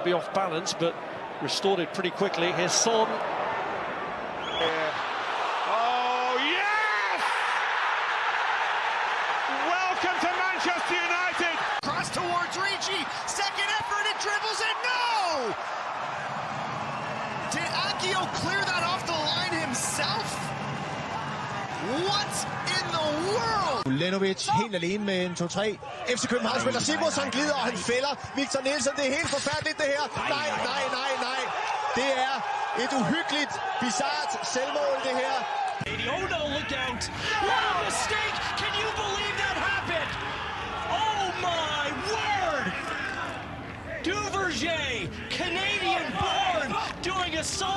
be off balance, but restored it pretty quickly. Here's Son. Oh, yes! Welcome to Manchester United! Cross towards Ricci, second effort, it dribbles it, no! Did Akio clear that off the line himself? What in the world? Lenovic helt alene med en 2-3. FC København spiller Sigurdsson glider, og han fælder Victor Nielsen. Det er helt forfærdeligt, det her. Nej. Det er et uhyggeligt, bizarrt selvmål, det her. Oh no, look out! What a mistake! Can you believe that happened? Oh my word! Duverger, Canadian born, doing a